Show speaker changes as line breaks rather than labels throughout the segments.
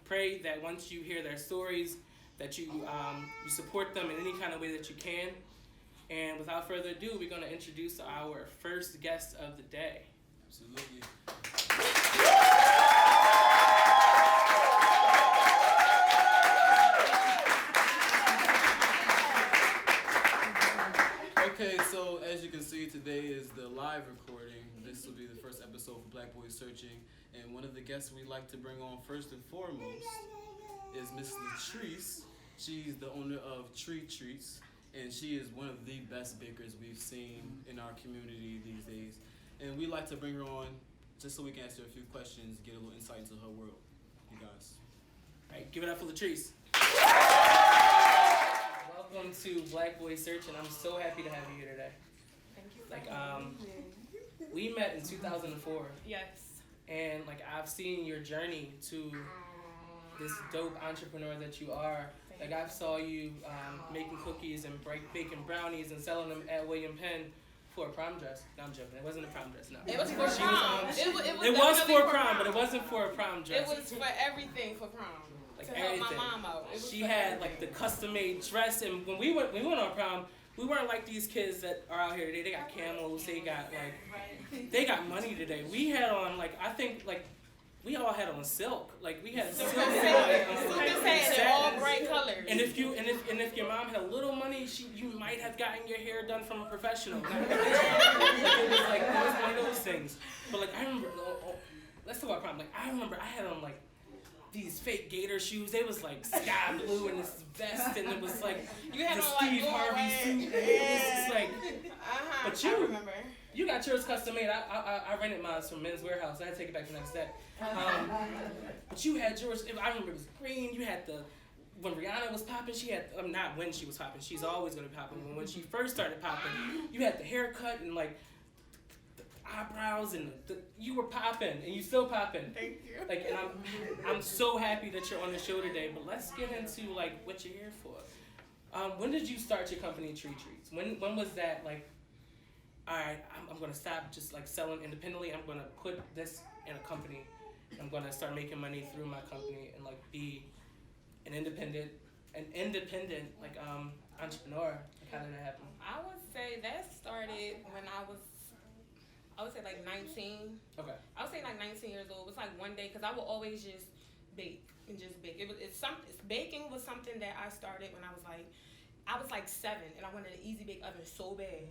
pray that once you hear their stories, that you support them in any kind of way that you can. And without further ado, we're going to introduce our first guest of the day.
Absolutely. Okay, so as you can see, today is the live recording. This will be the first episode for Black Boys Searching. And one of the guests we'd like to bring on first and foremost is Miss LaTrice. She's the owner of LaTrice, and she is one of the best bakers we've seen in our community these days. And we'd like to bring her on just so we can ask her a few questions, get a little insight into her world. You guys.
All right, give it up for LaTrice. Welcome to Black Boys Searching. I'm so happy to have you here today.
Thank you.
We met in 2004.
Yes.
And I've seen your journey to this dope entrepreneur that you are. I saw you making cookies and baking brownies and selling them at William Penn for a prom dress. No, I'm joking. It wasn't a prom dress. No.
It was for prom.
It was for prom, but it wasn't for a prom dress.
It was for everything for prom. To
everything.
help my mom out.
She had the custom-made dress, and when we went on prom, we weren't like these kids that are out here today. They got camels. They got they got money today. We had on I think we all had on silk. We had silk.
Had all bright colors.
And if your mom had a little money, you might have gotten your hair done from a professional. It was one of those things. But I remember. Let's talk about prom. I remember I had on these fake gator shoes. They was sky blue and this vest, and it was
you had
the
on
Steve Harvey suit. And it was just but
I remember.
You got yours custom made. I rented mine from Men's Warehouse. I had to take it back the next day. But you had yours. I remember it was green. You had when Rihanna was popping, she had not when she was popping. She's always gonna be popping. But when she first started popping, you had the haircut and the eyebrows and you were popping and you still popping.
Thank you.
And I'm so happy that you're on the show today. But let's get into what you're here for. When did you start your company, LaTrice? When was that all right, I'm going to stop just selling independently. I'm going to put this in a company. I'm going to start making money through my company and be an independent entrepreneur. How did that happen?
I would say that started when I would say 19.
Okay.
I would say 19 years old. It was one day because I would always just bake and just bake. Baking was something that I started when I was 7 and I wanted an easy bake oven so bad.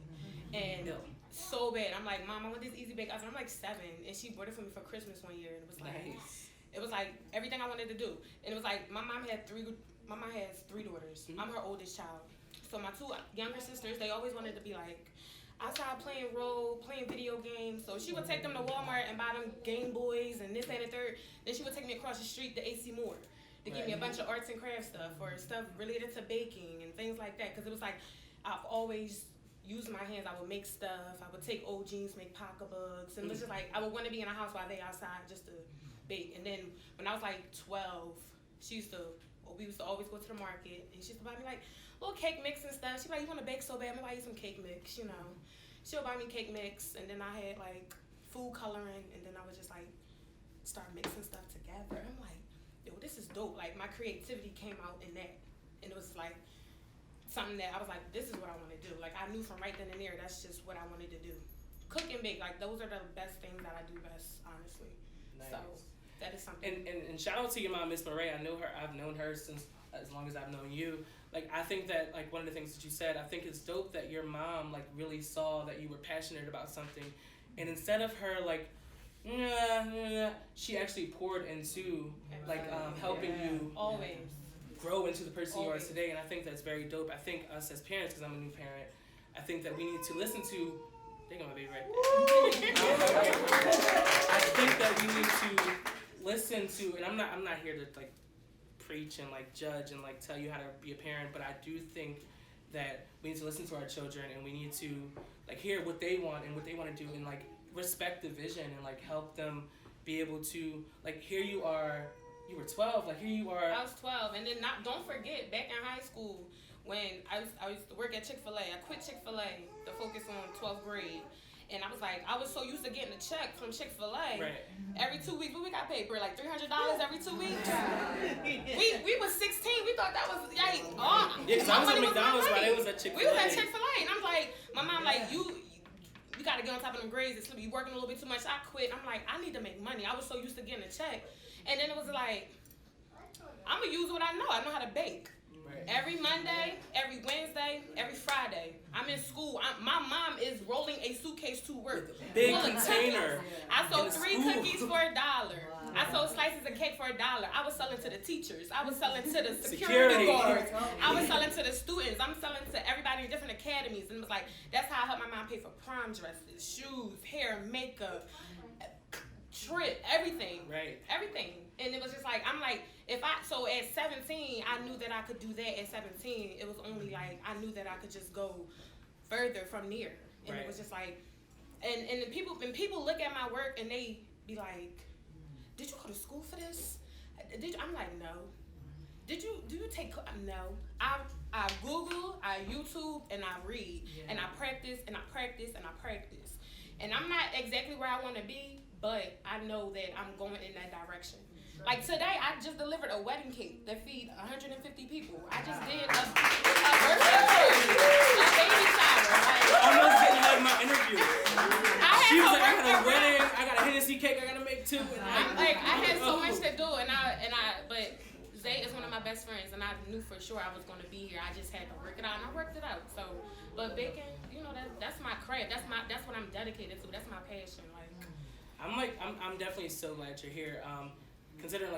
And so bad. I'm like, Mom, I want this easy bake oven. I'm 7 and she bought it for me for Christmas one year and it was
nice.
It was everything I wanted to do. And it was my mom has 3 daughters. Mm-hmm. I'm her oldest child. So my 2 younger sisters, they always wanted to be outside playing video games. So she would take them to Walmart and buy them Game Boys and this, that, and the third. Then she would take me across the street to AC Moore to give me a bunch of arts and crafts stuff or stuff related to baking and things like that. Because it was I've always used my hands. I would make stuff. I would take old jeans, make pocketbooks. And it was just I would want to be in a house while they outside just to bake. And then when I was 12, we used to always go to the market. And she used to buy me little cake mix and stuff. She'd be you want to bake so bad? I'm buy you some cake mix, She'll buy me cake mix. And then I had food coloring. And then I would just start mixing stuff together. I'm yo, this is dope. My creativity came out in that. And it was something that I was this is what I want to do. I knew from right then and there, that's just what I wanted to do. Cook and bake, those are the best things that I do best, honestly.
Nice. So
that is something.
And shout out to your mom, Miss Murray. I know her. I've known her since as long as I've known you. I think that one of the things that you said, I think it's dope that your mom really saw that you were passionate about something, and instead of her she actually poured into helping you
always
grow into the person you are today. And I think that's very dope. I think us as parents, because I'm a new parent, I think that we need to listen to. They're gonna be right there. I think that we need to listen to, and I'm not here to preach and judge and tell you how to be a parent, but I do think that we need to listen to our children and we need to hear what they want and what they want to do and respect the vision and help them be able to here you are. You were 12. Here you are.
I was 12, and then don't forget back in high school when I used to work at Chick-fil-A. I quit Chick-fil-A to focus on 12th grade, And I was so used to getting a check from Chick-fil-A.
Right.
Every 2 weeks, what we got paid for? Like $300 every 2 weeks? was 16. We thought that was like, oh.
Yeah, because I was at McDonald's while they was at Chick-fil-A.
We was at Chick-fil-A, and I'm like, my mom like, you gotta get on top of them grades. It's you working a little bit too much. I quit. I'm like, I need to make money. I was so used to getting a check, and then it was like, I'm gonna use what I know. I know how to bake. Right. Every Monday, every Wednesday, every Friday, I'm in school. My mom is rolling a suitcase to work.
Big container.
I sold 3 cookies for $1. I sold slices of cake for $1. I was selling to the teachers. I was selling to the security guards. I was selling to the students. I'm selling to everybody in different academies. And it was like, that's how I helped my mom pay for prom dresses, shoes, hair, makeup, trip, everything.
Right.
Everything. And it was just like, I'm like, so at 17, I knew that I could do that at 17. It was only like, I knew that I could just go further from there. And It was just like, and people look at my work and they be like, did you go to school for this? I'm like, no. Do you take, no. I Google, I YouTube, and I read. Yeah. And I practice, and I practice, and I practice. And I'm not exactly where I want to be, but I know that I'm going in that direction. Like today, I just delivered a wedding cake that feed 150 people. I just did a birthday party, a baby shower. Like,
almost getting out of my interview. She was like, I got a wedding, I got a Hennessy cake I gotta make too. And
I had so much to do, but Zay is one of my best friends, and I knew for sure I was gonna be here. I just had to work it out, and I worked it out. So, but baking, that's my craft. That's what I'm dedicated to. That's my passion.
I'm definitely so glad you're here. Considering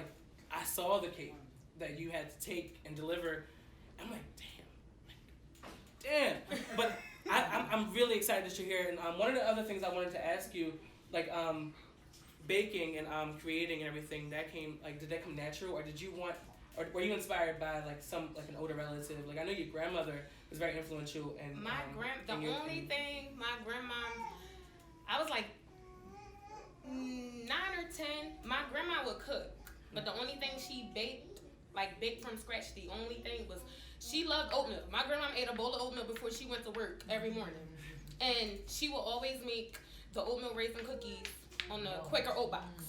I saw the cake that you had to take and deliver, I'm like, damn. But I'm really excited that you're here. And one of the other things I wanted to ask you, baking and creating and everything, that came did that come natural, or did you want, or were you inspired by an older relative? I know your grandmother was very influential. And
my thing, my grandma, I was like 9 or 10, my grandma would cook, but the only thing she baked from scratch, the only thing was she loved oatmeal. My grandma ate a bowl of oatmeal before she went to work every morning, and she will always make the oatmeal raisin cookies on the Quaker Oat box.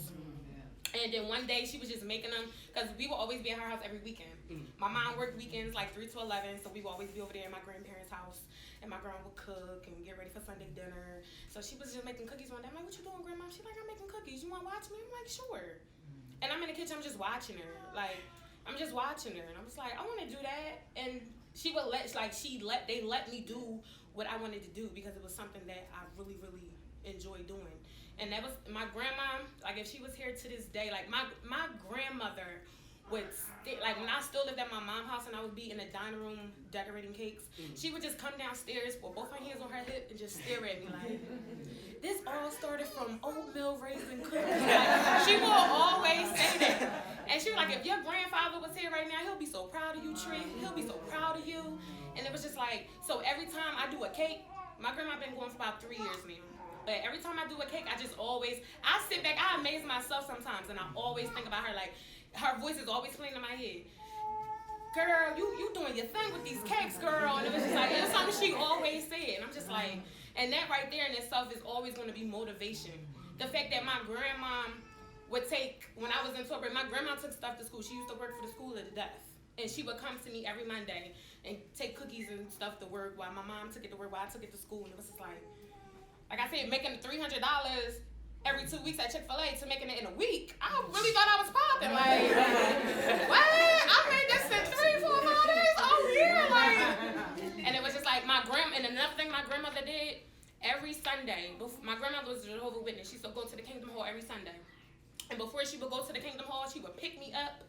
And then one day she was just making them, because we would always be at her house every weekend. My mom worked weekends 3 to 11, so we would always be over there at my grandparents' house. And my grandma would cook and get ready for Sunday dinner. So she was just making cookies one day. I'm like, what you doing, Grandma? She's like, I'm making cookies. You want to watch me? I'm like, sure. And I'm in the kitchen, I'm just watching her. I'm just watching her. And I'm just like, I want to do that. And she would they let me do what I wanted to do, because it was something that I really, really enjoyed doing. And that was my grandma, if she was here to this day, my grandmother would when I still lived at my mom's house and I would be in the dining room decorating cakes, she would just come downstairs with both her hands on her hip and just stare at me like, this all started from oatmeal raisin cookies. She will always say that. And she was like, if your grandfather was here right now, he'll be so proud of you, Tree. He'll be so proud of you. And it was just so every time I do a cake, my grandma been going for about 3 years now. But every time I do a cake, I sit back, I amaze myself sometimes, and I always think about her, her voice is always playing in my head. Girl, you doing your thing with these cakes, girl. And it was just it was something she always said. And I'm just and that right there in itself is always going to be motivation. The fact that my grandma would take, when I was in 12th grade, my grandma took stuff to school. She used to work for the school of the deaf. And she would come to me every Monday and take cookies and stuff to work while my mom took it to work, while I took it to school. And it was just like I said, making $300 every 2 weeks at Chick-fil-A to making it in a week, I really thought I was popping. What? I made this in 3, 4, 5 days a year. And it was just and another thing my grandmother did, every Sunday, my grandmother was a Jehovah's Witness. She used to go to the Kingdom Hall every Sunday. And before she would go to the Kingdom Hall, she would pick me up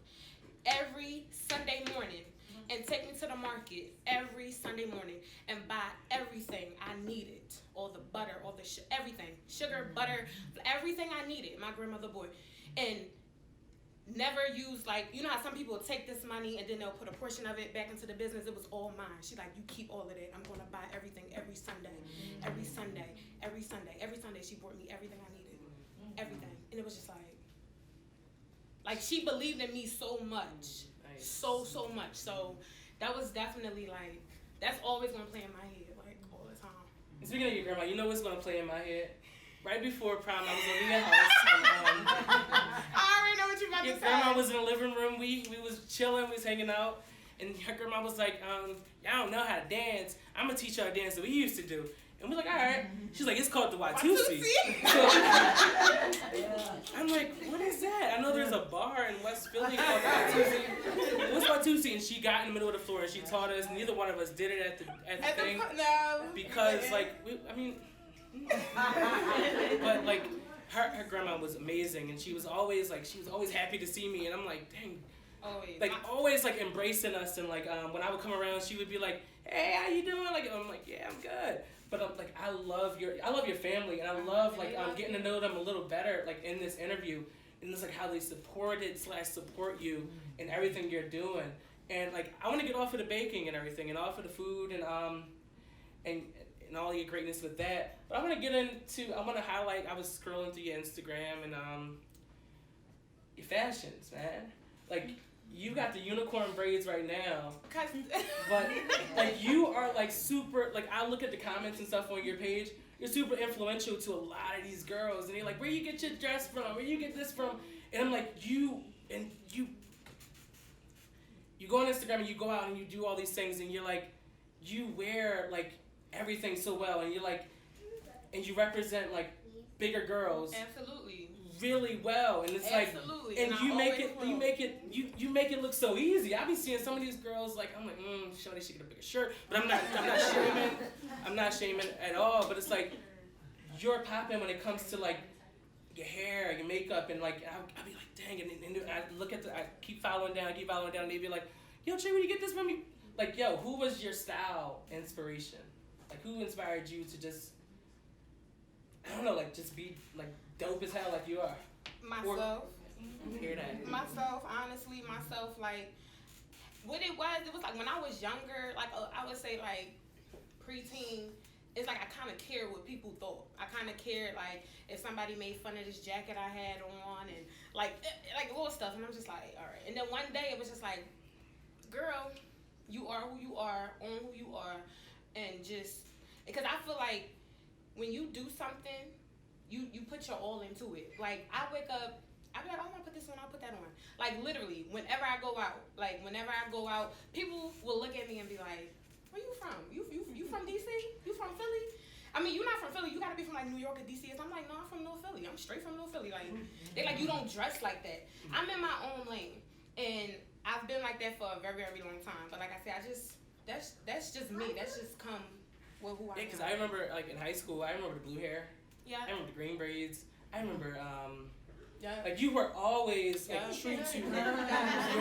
every Sunday morning and take me to the market every Sunday morning and buy everything I needed. All the butter, all the everything. Sugar, butter, everything I needed, my grandmother bought. And never use you know how some people will take this money and then they'll put a portion of it back into the business. It was all mine. She's like, you keep all of it. I'm gonna buy everything every Sunday. Every Sunday. Every Sunday. Every Sunday she bought me everything I needed. Everything. And it was just she believed in me so much. Nice. So much. So that was definitely that's always gonna play in my head all the time.
And speaking of your grandma, you know what's gonna play in my head? Right before prom, I was over your house.
I already know what you're about to say.
Your grandma was in the living room. We we was chilling, we was hanging out, and her grandma was like, I don't know how to dance. I'm gonna teach y'all a dance that we used to do. And we're like, all right. She's like, it's called the Watusi. So, I'm like, what is that? I know there's a bar in West Philly called Watusi. What's Watusi? And she got in the middle of the floor and she taught us. Neither one of us did it at the thing. Because, like, but, like, her grandma was amazing. And she was always happy to see me. And I'm like, dang. Always like embracing us. And, like, when I would come around, she would be like, hey, how you doing? Like, I'm like, yeah, I'm good. But like I love your family, and I love like getting to know them a little better, like in this interview, and it's like how they support you in everything you're doing, and like I want to get off of the baking and everything, and off of the food, and all your greatness with that. But I want to highlight. I was scrolling through your Instagram and your fashions, man, like. You got the unicorn braids right now, but like you are like super, like I look at the comments and stuff on your page, you're super influential to a lot of these girls, and they're like, where you get your dress from, where you get this from, and I'm like, you go on Instagram and you go out and you do all these things, and you're like, you wear like everything so well, and you're like, and you represent like bigger girls.
Absolutely. Really
well, and it's absolutely. Like, and you make it look so easy. I be seeing some of these girls like I'm like, Shorty should get a bigger shirt, but I'm not shaming at all. But it's like you're popping when it comes to like your hair, your makeup, and like I be like, dang, and I keep following down, and they be like, yo, Trey, where you get this from? Like, yo, who was your style inspiration? Like, who inspired you to just, I don't know, like just be like dope as hell like you are?
Myself.
Hear that?
Myself, honestly, like, what it was like when I was younger, like I would say like preteen, it's like I kind of cared what people thought. I kind of cared like if somebody made fun of this jacket I had on and like little stuff, and I'm just like, all right. And then one day it was just like, girl, you are who you are, own who you are, and just, because I feel like when you do something, you put your all into it. Like, I wake up, I be like, I want to put this on, I'll put that on. Like, literally, whenever I go out, people will look at me and be like, where you from? You from DC? You from Philly? I mean, you're not from Philly. You got to be from, like, New York or DC. So I'm like, no, I'm from North Philly. I'm straight from North Philly. Like, they like, you don't dress like that. I'm in my own lane. And I've been like that for a very, very long time. But like I said, that's just me. That's just come with who I am.
Yeah, because I remember, like, in high school, I remember the blue hair. Yeah. I remember the green braids. I remember, like, you were always like true to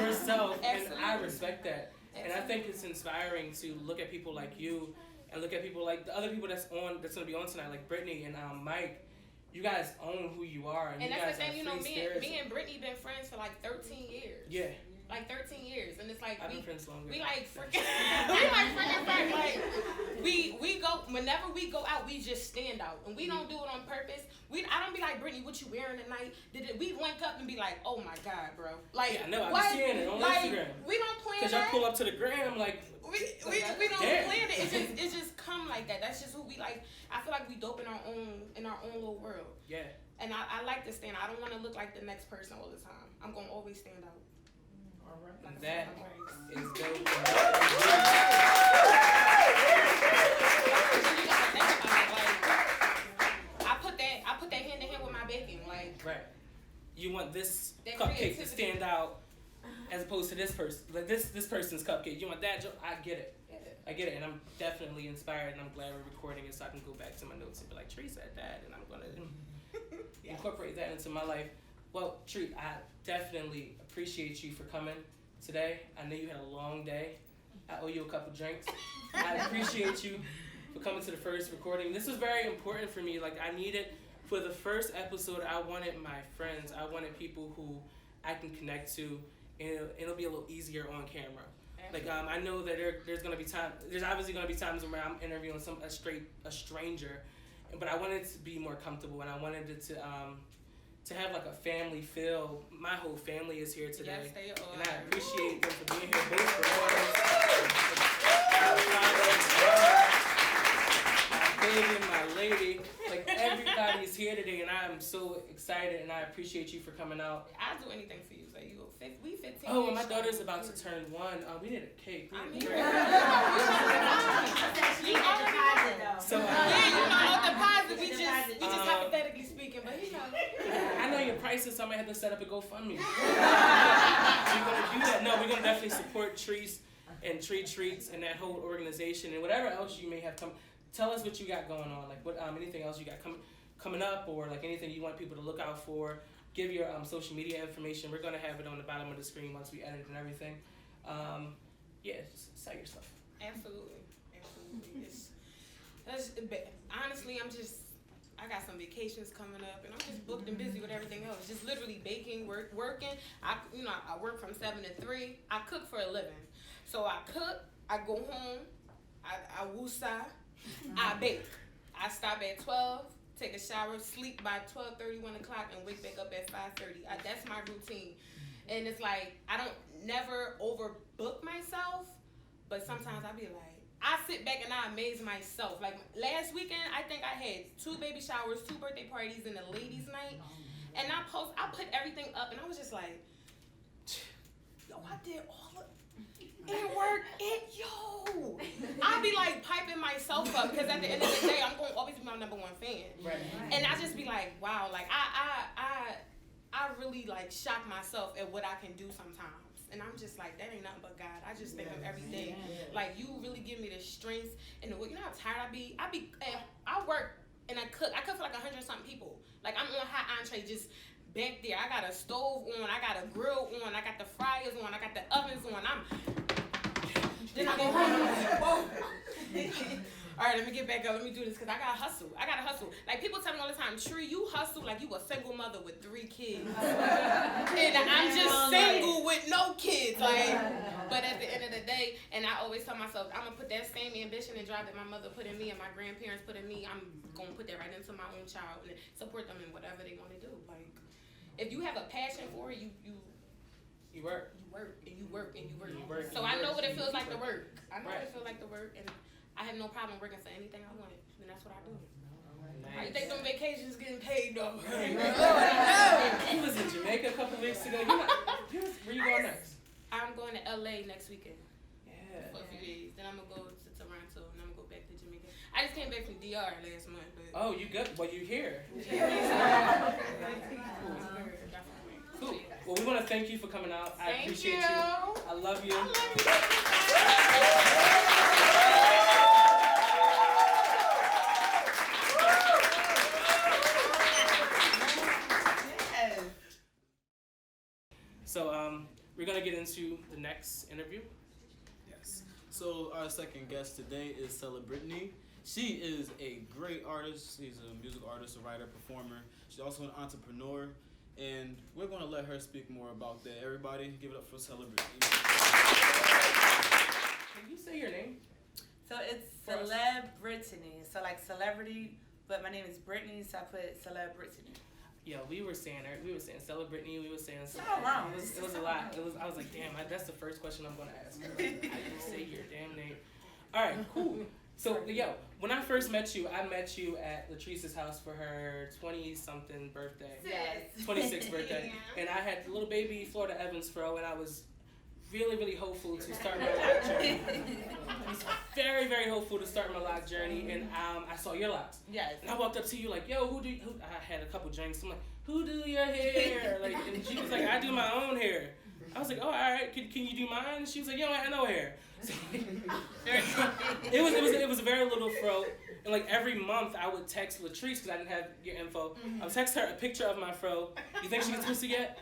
yourself, and I respect that. And I think it's inspiring to look at people like you, and look at people like the other people that's gonna be on tonight, like Brittany and Mike. You guys own who you are, and you
that's
guys
the thing.
are
You know,
free
me and Brittany been friends for like 13 years.
Yeah.
Like 13 years, and it's like
I've been friends longer.
We like freaking, like we go, whenever we go out, we just stand out, and we don't do it on purpose. I don't be like, Brittany, what you wearing tonight? We link up and be like, oh my God, bro. Like,
yeah, no, I'm seeing it on Instagram.
We don't plan that.
Cause y'all pull up to the gram like.
We don't plan it. It just come like that. That's just who we like. I feel like we dope in our own little world.
Yeah. And
I like to stand. I don't want to look like the next person all the time. I'm gonna always stand out.
Like that is dope.
I put that hand in hand with my baking, like.
Right. You want this cupcake to stand out as opposed to this person, like this person's cupcake. You want that? I get it. I get it, and I'm definitely inspired, and I'm glad we're recording it so I can go back to my notes and be like, Tree said that, and I'm gonna incorporate that into my life. Well, Tree, I definitely appreciate you for coming today. I know you had a long day. I owe you a couple drinks. I appreciate you for coming to the first recording. This was very important for me. Like, I needed, for the first episode, I wanted my friends. I wanted people who I can connect to, and it'll be a little easier on camera. Like, I know that there's obviously gonna be times where I'm interviewing a stranger, but I wanted to be more comfortable, and I wanted it to have like a family feel. My whole family is here today,
yes, they are.
And I appreciate them for being here. Both for my baby and my lady, like everybody's here today, and I'm so excited, and I appreciate you for coming out.
I'll do anything for you. So we 15.
Oh, and my daughter's about to turn 1. We need a cake.
I'm here.
So,
yeah, you know, no deposit. We just hypothetically speaking, but you know.
I know your prices, so I might have to set up a GoFundMe. We're gonna do that. No, we're gonna definitely support Trees and Tree Treats and that whole organization and whatever else you may have come. Tell us what you got going on, like what anything else you got coming up, or like anything you want people to look out for. Give your social media information. We're gonna have it on the bottom of the screen once we edit and everything. Yeah, just sell your stuff.
Absolutely. Honestly, I got some vacations coming up, and I'm just booked and busy with everything else. Just literally baking, working. I work from 7 to 3. I cook for a living, so I cook. I go home. I woosah. I bake. I stop at 12. Take a shower, sleep by 12:30, 1 o'clock, and wake back up at 5:30. That's my routine. And it's like, I don't never overbook myself, but sometimes I be like, I sit back and I amaze myself. Like last weekend, I think I had 2 baby showers, 2 birthday parties, and a ladies' night. And I put everything up, and I was just like, yo, I did all of it worked. I be like piping myself up because at the end of the day, I'm going to always be my number 1 fan.
Right.
And I just be like, wow, like I really like shock myself at what I can do sometimes. And I'm just like, that ain't nothing but God. I just think of every day. Like, you really give me the strength and the, you know how tired I be? I work and I cook for like 100-something people. Like, I'm on hot entree just back there. I got a stove on, I got a grill on, I got the fryers on, I got the ovens on. Then I go home and I'm like, whoa. All right, let me get back up. Let me do this because I gotta hustle. Like, people tell me all the time, Tree, you hustle like you a single mother with 3 kids. And I'm just single with no kids. Like, but at the end of the day, and I always tell myself, I'm gonna put that same ambition and drive that my mother put in me and my grandparents put in me. I'm gonna put that right into my own child and support them in whatever they want to do. Like, if you have a passion for it, you work. So I know what it feels like to work. I know what it feels like to work, and I have no problem working for anything I want, and that's what I do. Nice. You think them vacations getting paid though?
He was in Jamaica a couple weeks ago. Where you going next?
I'm going to LA next weekend.
Yeah.
For a few days. Then I'm gonna go to Toronto, and I'm gonna go back to Jamaica. I just came back from DR last month, but.
Oh, you good? Well, you here? Cool. Well, we want to thank you for coming out. I appreciate you. I love you. So, we're going to get into the next interview.
Yes. So, our second guest today is Celebrittany. She is a great artist. She's a music artist, a writer, performer. She's also an entrepreneur. And we're going to let her speak more about that. Everybody, give it up for Celebrittany.
Can you say your name?
So it's Celebrittany. So like celebrity, but my name is Brittany, so I put Celebrittany.
Yeah, we were saying Celebrittany. We were saying
all wrong.
It was a lot. I was like, damn. That's the first question I'm gonna ask her. Like, how do you say your damn name? All right, cool. So when I first met you, I met you at LaTrice's house for her 20-something birthday.
Yes.
26th birthday, and I had the little baby Florida Evans fro, and I was really, really hopeful to start my lock journey. I was very, very hopeful to start my lock journey, and I saw your locks.
Yes.
And I walked up to you like, yo, who? I had a couple drinks. I'm like, who do your hair? Like, and she was like, I do my own hair. I was like, oh, all right, can you do mine? And she was like, yo, I have no hair. So, it was a very little fro. And like every month I would text LaTrice because I didn't have your info. I would text her a picture of my fro. You think she gets pussy yet?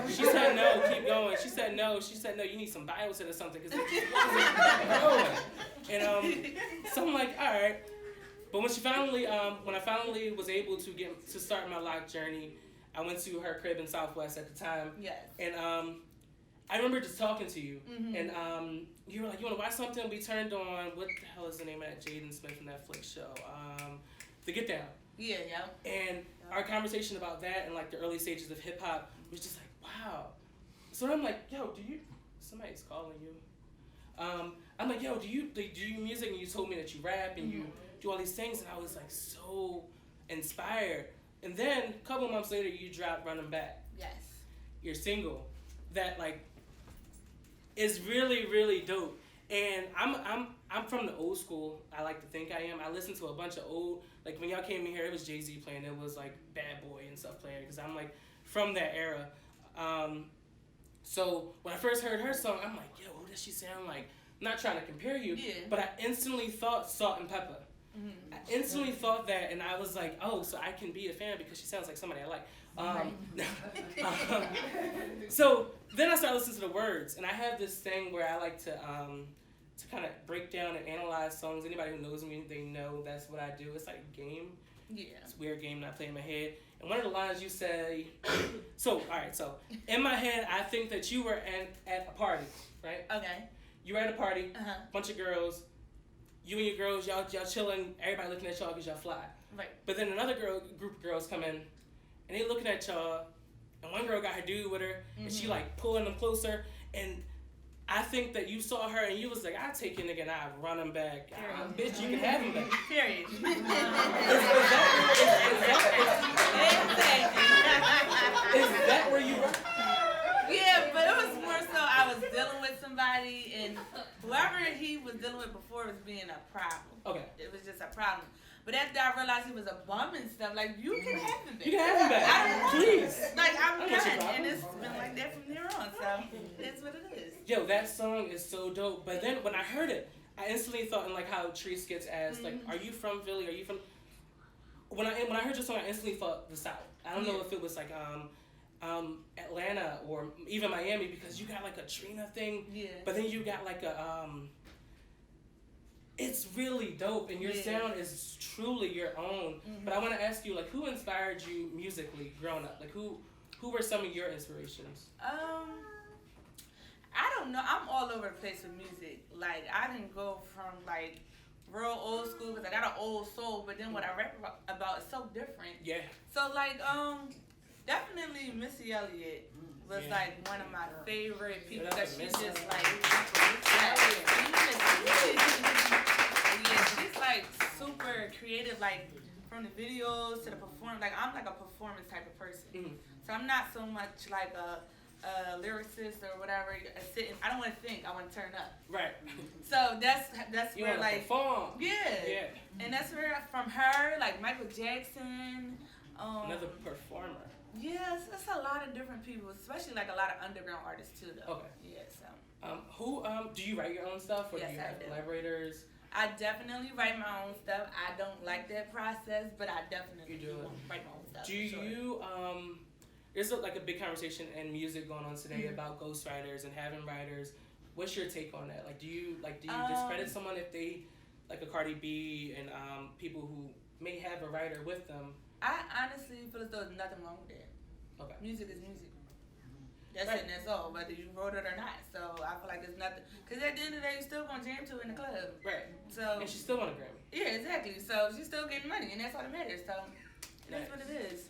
She said no, keep going. She said no, you need some biotin or something because and so I'm like, all right. But when I finally was able to start my lock journey, I went to her crib in Southwest at the time.
Yes.
And I remember just talking to you, and you were like, you want to watch something? We turned on, what the hell is the name of that Jaden Smith Netflix show? The Get Down.
Yeah.
And our conversation about that and like the early stages of hip hop was just like, wow. So I'm like, yo, somebody's calling you. I'm like, yo, do you music? And you told me that you rap and you do all these things, and I was like so inspired. And then a couple months later, you drop Running Back.
Yes.
Your single that like is really, really dope. And I'm from the old school. I like to think I am. I listen to a bunch of old, like when y'all came in here, it was Jay-Z playing. It was like Bad Boy and stuff playing because I'm like from that era. So when I first heard her song, I'm like, yo, who does she sound like? I'm not trying to compare you, but I instantly thought Salt and Pepper. I instantly thought that, and I was like, oh, so I can be a fan because she sounds like somebody I like. So then I started listening to the words, and I have this thing where I like to kind of break down and analyze songs. Anybody who knows me, they know that's what I do. It's like a game.
Yeah.
It's a weird game that I play in my head. And one of the lines you say, so in my head, I think that you were at a party, right?
Okay.
You were at a party, bunch of girls. You and your girls, y'all chilling. Everybody looking at y'all because y'all fly.
Right.
But then another group of girls come in, and they looking at y'all. And one girl got her dude with her, and she like pulling them closer. And I think that you saw her, and you was like, "I'll take your nigga and I'll run him back. Bitch, you can have him back."
Period.
Is that where you were?
Yeah, but it was more so I was dealing with somebody, and whoever he was dealing with before was being a problem.
Okay.
It was just a problem. But after I realized he was a bum and stuff, like, you can have him back.
You can have him back. Please.
Like, I'm
I want your
done. And
problem.
it's been like that from there on, so it's what it is.
Yo, that song is so dope. But then when I heard it, I instantly thought in like how LaTrice gets asked, like, are you from Philly? Are you from... When I heard your song, I instantly thought the South. I don't know if it was like Atlanta or even Miami because you got like a Trina thing.
Yeah.
But then you got like a it's really dope and your sound is truly your own. But I want to ask you, like, who inspired you musically growing up? Like who were some of your inspirations?
I don't know. I'm all over the place with music. Like, I didn't go from like real old school because I got an old soul, but then what I rap about is so different.
Yeah.
So like definitely Missy Elliott was like one of my favorite people because she's just like she's like super creative, like from the videos to the performance. Like I'm like a performance type of person, so I'm not so much like a lyricist or whatever. I don't want to think. I want to turn up.
Right.
So that's
You
where
want to
like
perform.
yeah, and that's where from her like Michael Jackson.
Another performer.
Yes, it's a lot of different people, especially like a lot of underground artists too, though.
Okay.
Yeah, so.
Who do you write your own stuff or
Yes,
do you
I
have
do.
collaborators?
I definitely write my own stuff. I don't like that process, but I definitely
You do it.
write my own stuff.
Do
for sure.
you there's like a big conversation in music going on today about ghostwriters and having writers. What's your take on that? Like do you discredit someone if they like a Cardi B and people who may have a writer with them?
I honestly feel as though there's nothing wrong with it.
Okay.
Music is music. That's
Right.
it and that's all, whether you wrote it or not. So I feel like there's nothing, because at the end of the day, you're still going to jam to it in the club.
Right.
So
And she still won a Grammy.
yeah, exactly. So she's still getting money, and that's all that matters. So that's what it is.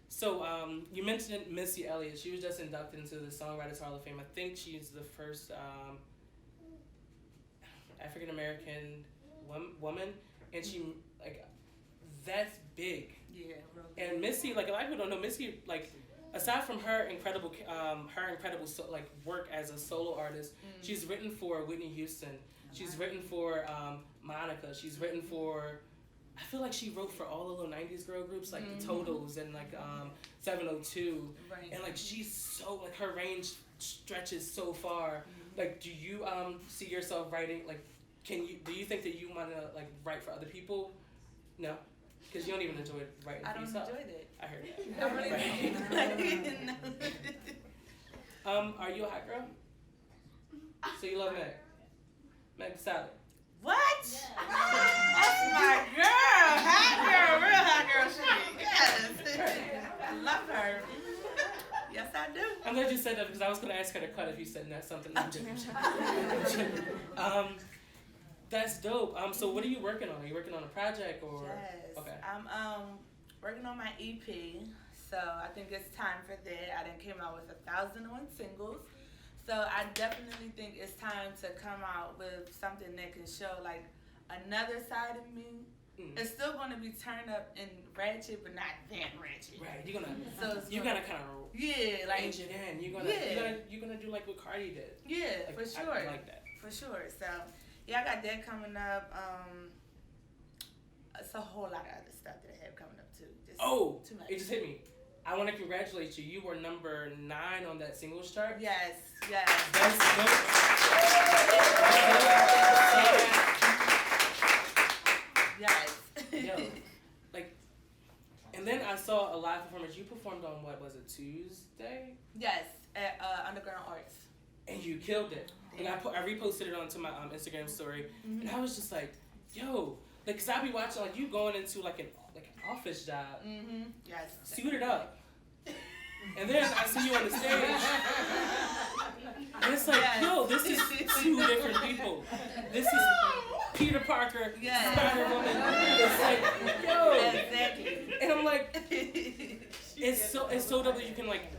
So you mentioned Missy Elliott. She was just inducted into the Songwriters Hall of Fame. I think she's the first African American woman, and she like that's big.
Yeah, real good.
And Missy, like a lot of people don't know, Missy, like aside from her incredible like work as a solo artist, she's written for Whitney Houston. She's written for Monica. She's written for. I feel like she wrote for all the little 90s girl groups like the Totals and like 702.
Right.
And like she's so like her range stretches so far. Like do you see yourself writing like do you think that you want to like write for other people? No. Because you don't even enjoy writing for
I don't
yourself.
enjoy that.
I heard that.
I really don't.
Are you a hot girl? So you love Meg? Meg Salad.
What? That's my girl. Hot girl. Real hot girl shit. Yes. I love her. Yes, I do.
I'm glad you said that because I was going to ask her to cut if you said that something. That's dope. So what are you working on? Are you working on a project or?
Yes.
Okay.
I'm working on my EP. So I think it's time for that. I done came out with 1,001 singles. So I definitely think it's time to come out with something that can show like another side of me. it's still going to be turned up and ratchet, but not that ratchet.
Right.
So
You're gonna kind of
like
change it in. You're gonna do like what Cardi did.
Yeah,
Like,
for sure.
I like that.
For sure. So yeah, I got that coming up. It's a whole lot of other stuff that I have coming up too. Just too much.
It just hit me. I want to congratulate you. You were number 9 on that singles chart.
Yes.
That's dope.
Yes.
Yo, like, and then I saw a live performance. You performed on what was it, Tuesday?
Yes, at Underground Arts.
And you killed it. And I reposted it onto my Instagram story, and I was just like, yo, like, cause I be watching like you going into like an office job,
Yes.
suited up. And then I see you on the stage, and it's like, yo, this is 2 different people. This is Peter Parker, Spider-Woman. It's like, yo.
Exactly.
And I'm like, it's so dope that you can like,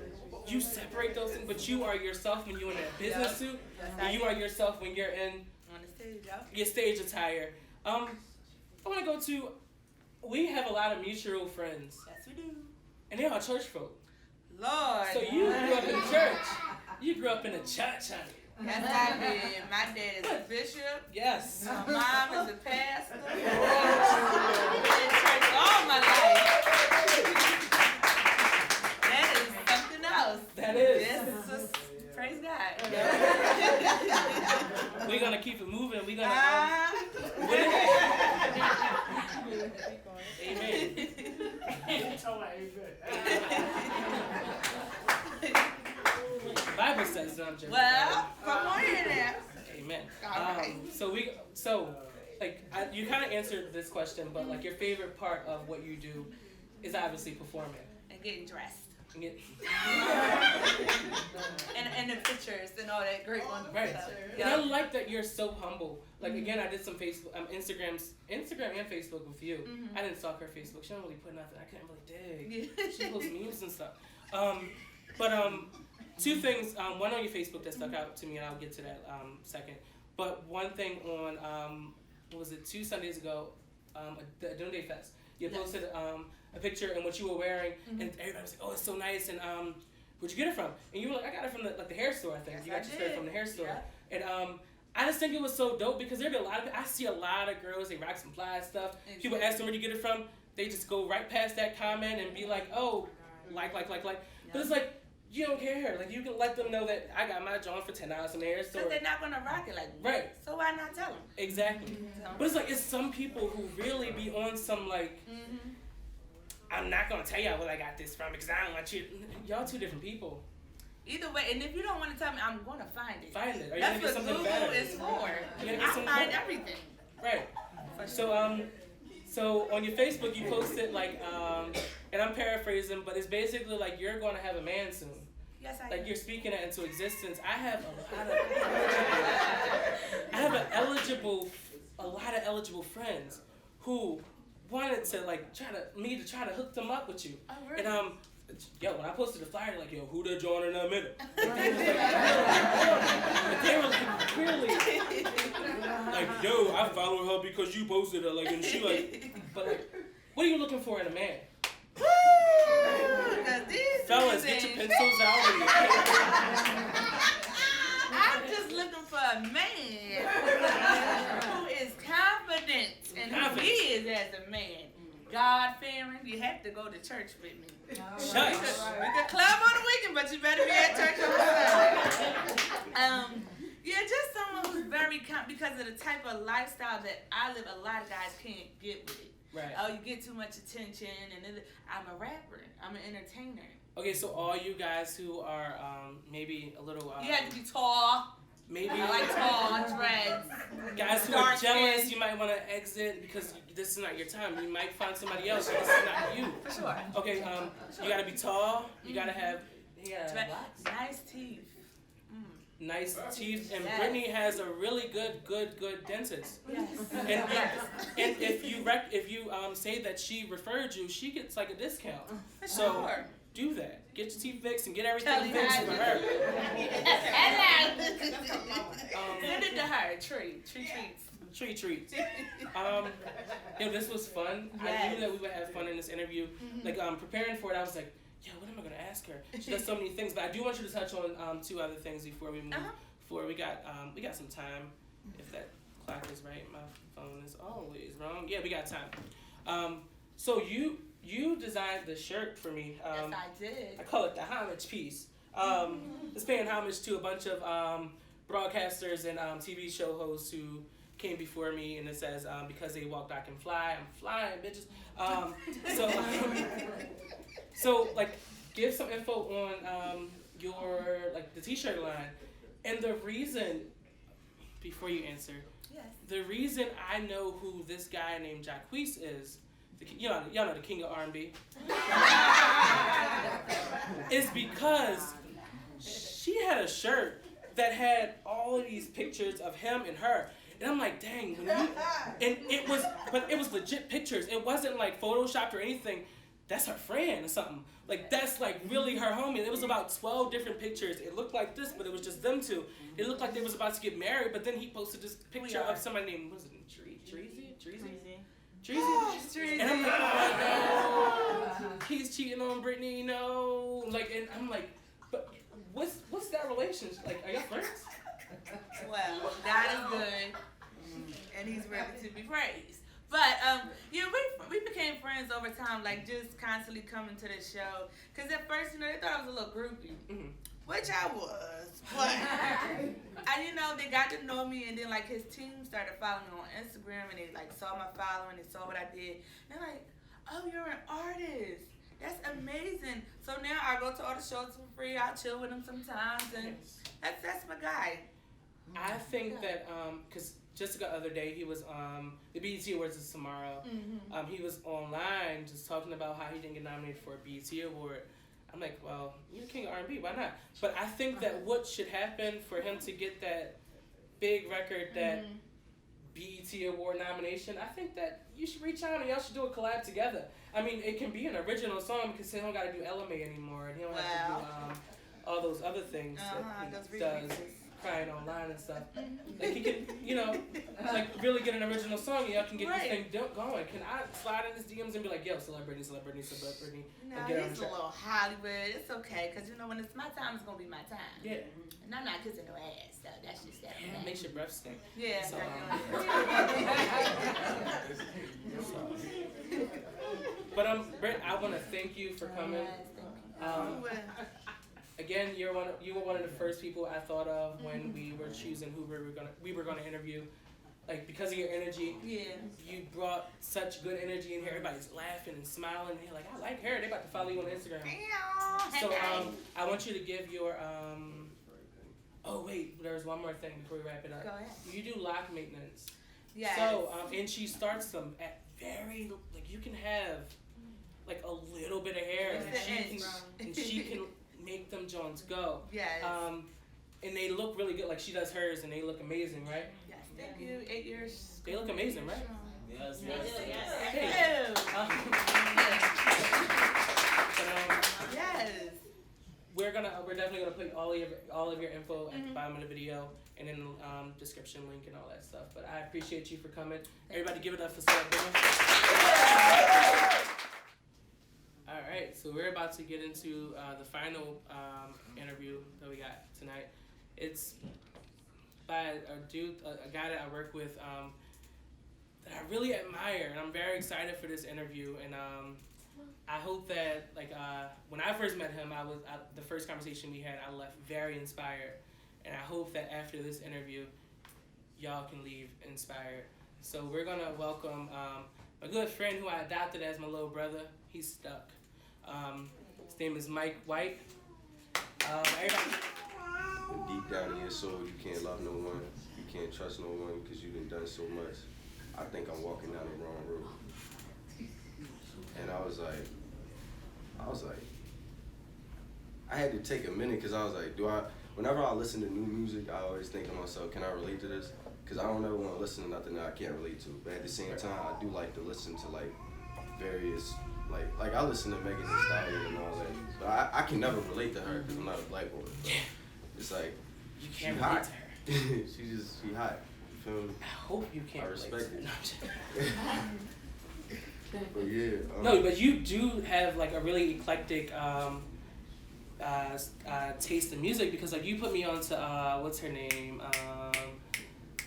you separate those things, but you are yourself when you're in that business suit, and you are yourself when you're in
on the stage,
your stage attire. I want to go to, we have a lot of mutual friends.
Yes, we do.
And they're all church folk.
Lord.
So you grew up in the church. You grew up in the church, honey.
Yes, I did. My dad is a bishop.
Yes.
My mom is a pastor. I've been in church all my life. That is something else.
That is.
Yes, it's just, praise God.
We're going to keep it moving. We're going to... Amen. Bible says that I'm joking.
Well, come on in there.
Amen.
Okay.
You kind of answered this question, but like your favorite part of what you do is obviously performing.
And getting dressed.
And get,
and the pictures and all that great wonderful
right.
stuff.
And I like that you're so humble. Like again, I did some Facebook, Instagram and Facebook with you. I didn't stalk her Facebook. She don't really put nothing. I couldn't really dig. She posts memes and stuff. But 2 things. One on your Facebook that stuck out to me, and I'll get to that second. But one thing on what was it, 2 Sundays ago, the Noonday Fest. You posted a picture and what you were wearing, and everybody was like, "Oh, it's so nice." And where'd you get it from? And you were like, "I got it from the hair store. I think you got your skirt from the hair store." Yeah. And I just think it was so dope because there'd be a lot of I see a lot of girls, they rock some fly stuff. Exactly. People ask them where you get it from, they just go right past that comment and be like, "Oh, like." But it's like, you don't care. Like, you can let them know that I got my John for $10 from the hair store.
Because they're not going to rock it like me.
Right.
So why not tell them?
Exactly. But it's like, it's some people who really be on some, like, I'm not going to tell y'all where I got this from because I don't want you. Y'all 2 different people.
Either way, and if you don't want to tell me, I'm going to find it.
Find it. Or
that's
what
Google
better.
is for.
I
find everything.
Right. So on your Facebook, you posted, like, and I'm paraphrasing, but it's basically like you're going to have a man soon.
Yes, I
Like
am.
you're speaking it into existence. I have a lot of eligible friends who wanted to like try to hook them up with you.
Oh, really?
And when I posted the flyer, like, yo, who they join in a minute? But they were like, really? Like, yo, I follow her because you posted her, like, and she like, but like, what are you looking for in a man? Fellas, get your pencils out.
I'm just looking for a man who is confident and who he is as a man. God-fearing, you have to go to church with me.
Shush.
We could club on the weekend, but you better be at church on Sunday. Just someone who's very because of the type of lifestyle that I live. A lot of guys can't get with it.
Right.
Oh, you get too much attention, and I'm a rapper. I'm an entertainer.
Okay, so all you guys who are maybe a little
you have to be tall.
Maybe
I like tall, dreads.
Guys who are jealous, you might want to exit because this is not your time. You might find somebody else. This is not you.
For sure.
Okay, you gotta be tall. You gotta have
nice teeth.
Nice teeth, and Brittany has a really good dentist.
Yes.
And if you say that she referred you, she gets like a discount.
For
so
sure.
do that. Get your teeth fixed and get everything fixed for her.
Send it to her. Tree treats.
treats. This was fun.
Yes.
I knew that we would have fun in this interview. Like preparing for it, I was like, yo, what am I gonna ask her? She does so many things, but I do want you to touch on 2 other things before we move. Before we got some time. If that clock is right, my phone is always wrong. Yeah, we got time. So you designed the shirt for me.
Yes, I did.
I call it the homage piece. It's paying homage to a bunch of broadcasters and TV show hosts who came before me, and it says, because they walked, I can fly. I'm flying, bitches. So give some info on your the t-shirt line, and the reason. Before you answer,
yes.
The reason I know who this guy named LaTrice is, y'all know the king of R&B, is because she had a shirt that had all of these pictures of him and her. And I'm like, dang, it was legit pictures. It wasn't like photoshopped or anything. That's her friend or something. That's really her homie. It was about 12 different pictures. It looked like this, but it was just them two. It looked like they was about to get married, but then he posted this picture of somebody named, what is it, Treasy? And I'm like, oh no, he's cheating on Brittany, no. And I'm like, but what's that relationship? Are you friends?
Well, God is good, and He's ready to be praised. But we became friends over time, just constantly coming to the show. Cause at first, they thought I was a little groupie, which I was. But they got to know me, and then his team started following me on Instagram, and they saw my following, they saw what I did, and they're like, "Oh, you're an artist. That's amazing." So now I go to all the shows for free. I chill with him sometimes, and that's my guy.
I think that because just the other day he was the BET Awards is tomorrow. He was online just talking about how he didn't get nominated for a BET Award. I'm like, well, you're the king of R&B, why not? But I think that what should happen for him to get that big record, that BET Award nomination, I think that you should reach out and y'all should do a collab together. I mean, it can be an original song because he don't got to do LMA anymore, and he don't have to do all those other things that he does. Crying online and stuff. He can, really get an original song and y'all can get this thing going. Can I slide in his DMs and be like, yo, celebrity?
No,
and get
he's a little Hollywood. It's okay, because when it's my time, it's going to be my time.
Yeah.
And I'm not kissing no ass, so that's just that.
It makes your breath stink.
Yeah.
So, but Britt, I want to thank you for coming. Again, you were one of the first people I thought of when we were choosing who we were gonna interview. Because of your energy, you brought such good energy in here. Everybody's laughing and smiling, and you're like, I like her. They about to follow you on Instagram. So I want you to give your oh wait, there's one more thing before we wrap it up.
Go ahead.
You do lock maintenance.
Yes.
So and she starts them at very you can have a little bit of hair, and she can make them Jones go.
Yes.
And they look really good. She does hers, and they look amazing, right?
Yes. Thank you. 8 years.
They look amazing, right?
Yes.
Hey.
Yes.
We're definitely gonna put all of your info at the bottom of the video and in the description link and all that stuff. But I appreciate you for coming. Everybody, give it up for Celebrittany. All right, so we're about to get into the final interview that we got tonight. It's by a guy that I work with that I really admire, and I'm very excited for this interview. And I hope that when I first met him, the first conversation we had, I left very inspired, and I hope that after this interview, y'all can leave inspired. So we're gonna welcome a good friend who I adopted as my little brother. He's stuck. His name is Mike White. Everybody.
Deep down in your soul, you can't love no one. You can't trust no one because you've done so much. I think I'm walking down the wrong road. And I was like, I had to take a minute because I was like, whenever I listen to new music, I always think to myself, can I relate to this? Because I don't ever want to listen to nothing that I can't relate to. But at the same time, I do like to listen to various, I listen to Megan Thee Stallion and all that. But I can never relate to her because I'm not a black woman. But it's
You
she
can't
hot.
relate to her.
she hot. You feel me?
I hope you can't.
I respect
relate to
it. But yeah.
No, but you do have like a really eclectic taste in music, because like you put me onto what's her name?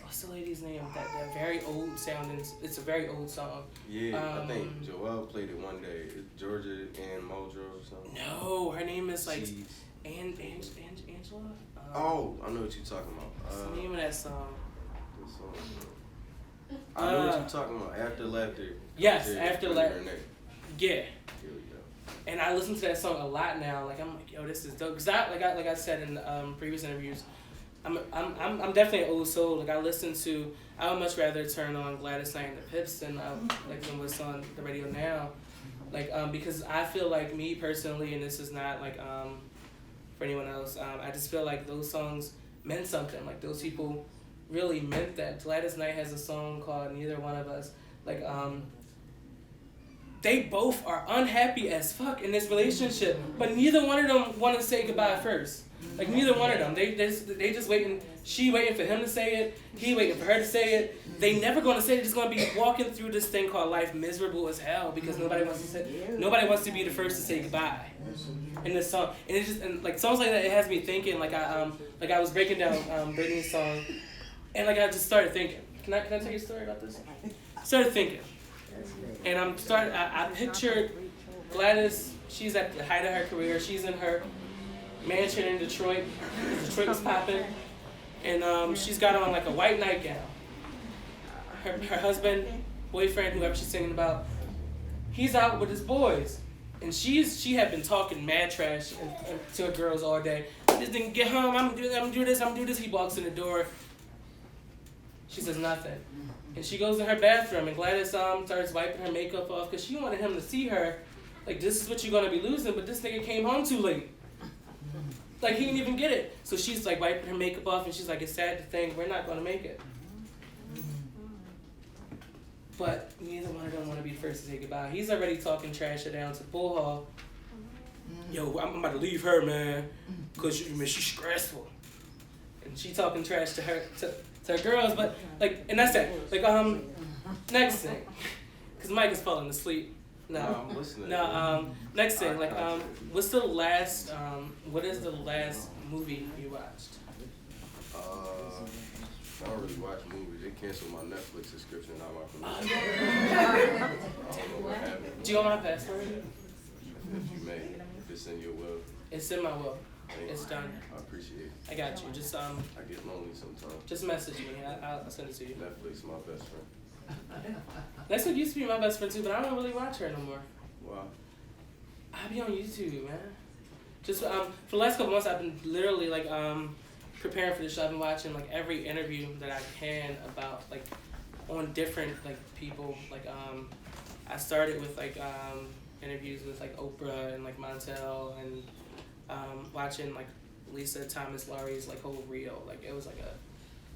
What's the lady's name? That very old sounding. It's a very old song.
Yeah, I think Joelle played it one day. It's Georgia and Mojo or something.
No, her name is like
Jeez.
Angela.
Oh, I know what you're talking about.
What's the name of that song?
The song. I know what you're talking about. After Laughter.
Yes,
Yeah,
After
put
Laughter.
her name.
Yeah.
Here we go.
And I listen to that song a lot now. Like I'm like, yo, this is dope. Cause like I said in previous interviews, I'm definitely an old soul. Like I would much rather turn on Gladys Knight and the Pips than than what's on the radio now. Like because I feel like, me personally, and this is not like for anyone else, I just feel like those songs meant something. Like those people really meant that. Gladys Knight has a song called Neither One of Us. Like they both are unhappy as fuck in this relationship, but neither one of them want to say goodbye first. Like neither one of them. They just waiting. She waiting for him to say it. He waiting for her to say it. They never gonna say it. They're just gonna be walking through this thing called life miserable as hell, because nobody wants to be the first to say goodbye in this song. And it just, and like songs like that, it has me thinking. Like I was breaking down Britney's song, and like I just started thinking. Can I tell you a story about this? Started thinking. And I pictured Gladys. She's at the height of her career. She's in her mansion in Detroit. Detroit was popping, and she's got on like a white nightgown. Her husband, boyfriend, whoever she's singing about, he's out with his boys, and she had been talking mad trash to her girls all day. Just didn't get home. I'm gonna do this. He walks in the door. She says nothing. And she goes in her bathroom, and Gladys starts wiping her makeup off, because she wanted him to see her. Like, this is what you're going to be losing, but this nigga came home too late. Like, he didn't even get it. So she's, like, wiping her makeup off, and she's like, it's sad to think we're not going to make it. But neither one of them want to be the first to say goodbye. He's already talking trash down to Bull Hall. Yo, I'm about to leave her, man, because she's stressful. And she talking trash to her, to her girls, but like, and that's it. Like, next thing, because Mike is falling asleep. No,
I'm listening.
No, next thing, like, what is the last movie you watched?
I don't really watch movies. They canceled my Netflix subscription, not my permission. I don't know what happened.
Do you want my password?
If you may, if it's in your will.
It's in my will.
Thank
It's
you.
done.
I appreciate it.
I got you. Just
I get lonely sometimes.
just message me. I'll send it to you.
Netflix, my best friend.
That's what used to be my best friend too, but I don't really watch her no more.
Wow.
I be on YouTube, man. Just for the last couple months, I've been literally like preparing for the show. I've been watching like every interview that I can about like on different like people. Like I started with like interviews with like Oprah and like Montel, and watching like Lisa Thomas Laurie's like whole reel. Like it was like a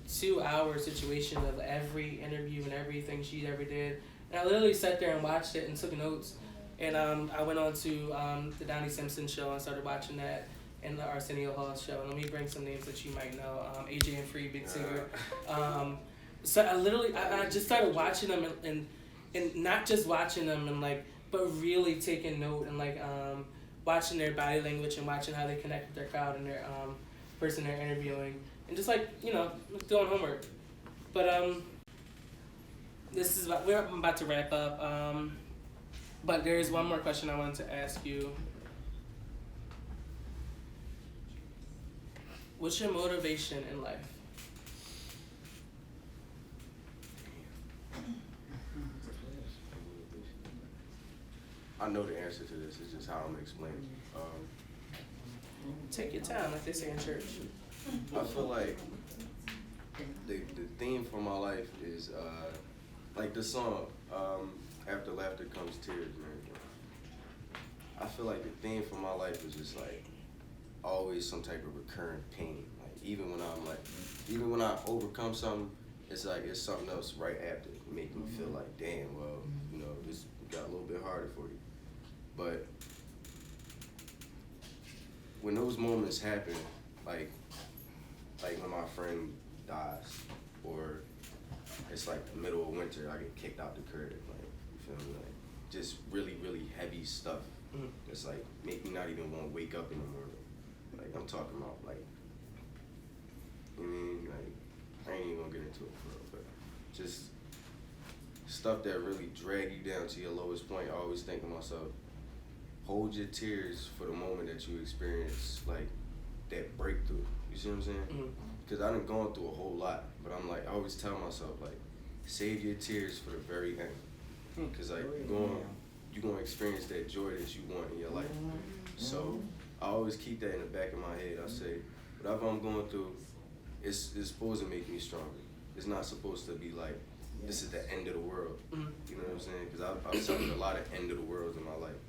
2-hour situation of every interview and everything she ever did. And I literally sat there and watched it and took notes. And I went on to the Donnie Simpson show and started watching that, and the Arsenio Hall show. And let me bring some names that you might know. AJ and Free, Big Singer. So I just started watching them and not just watching them and like, but really taking note and like watching their body language and watching how they connect with their crowd and their person they're interviewing, and just like, you know, doing homework. But this is we're about to wrap up. But there is one more question I wanted to ask you. What's your motivation in life?
I know the answer to this. It's just how I'm explaining.
Take your time, like they say in church.
I feel like the theme for my life is like the song After Laughter Comes Tears, man. I feel like the theme for my life is just like always some type of recurrent pain. Like even when I overcome something, it's like it's something else right after, making me feel like, damn, well, you know, this got a little bit harder for you. But when those moments happen, like when my friend dies, or it's like the middle of winter, I get kicked out the crib. Like, you feel me? Like, just really, really heavy stuff. It's like make me not even want to wake up in the morning. Like, I'm talking about like, you know what I mean? Like, I ain't even gonna get into it for real, but just stuff that really drag you down to your lowest point. I always think to myself, hold your tears for the moment that you experience like that breakthrough. You see what I'm saying? Because I done gone through a whole lot, but I'm like, I always tell myself like, save your tears for the very end. Because like you're gonna experience that joy that you want in your life. So I always keep that in the back of my head. I say, whatever I'm going through, it's supposed to make me stronger. It's not supposed to be like, this is the end of the world. You know what I'm saying? Because I've suffered a lot of end of the worlds in my life.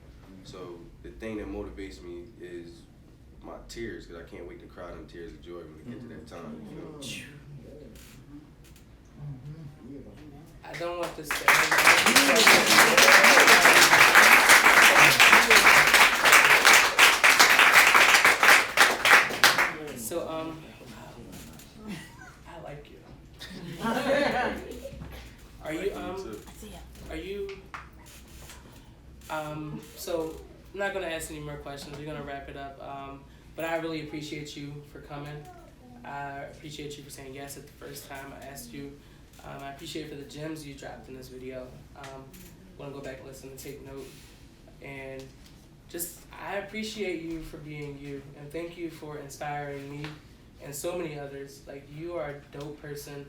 So the thing that motivates me is my tears, because I can't wait to cry them tears of joy when we get to that time. You know?
I don't want to say. So I like you. Are you so I'm not gonna ask any more questions. We're gonna wrap it up. But I really appreciate you for coming. I appreciate you for saying yes at the first time I asked you. I appreciate for the gems you dropped in this video. I'm gonna go back and listen and take note. And just, I appreciate you for being you. And thank you for inspiring me and so many others. Like, you are a dope person.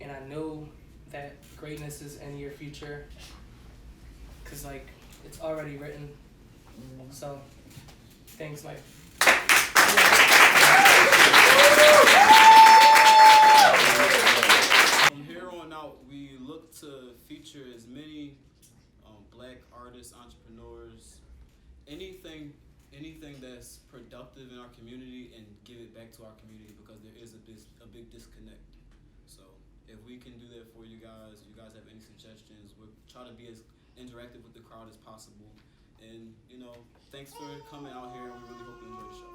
And I know that greatness is in your future. Cause like, it's already written. So, thanks, Mike.
From here on out, we look to feature as many black artists, entrepreneurs, anything that's productive in our community, and give it back to our community, because there is a big disconnect. So if we can do that for you guys have any suggestions, we'll try to be as interactive with the crowd as possible. And, thanks for coming out here, and we really hope you enjoy the show.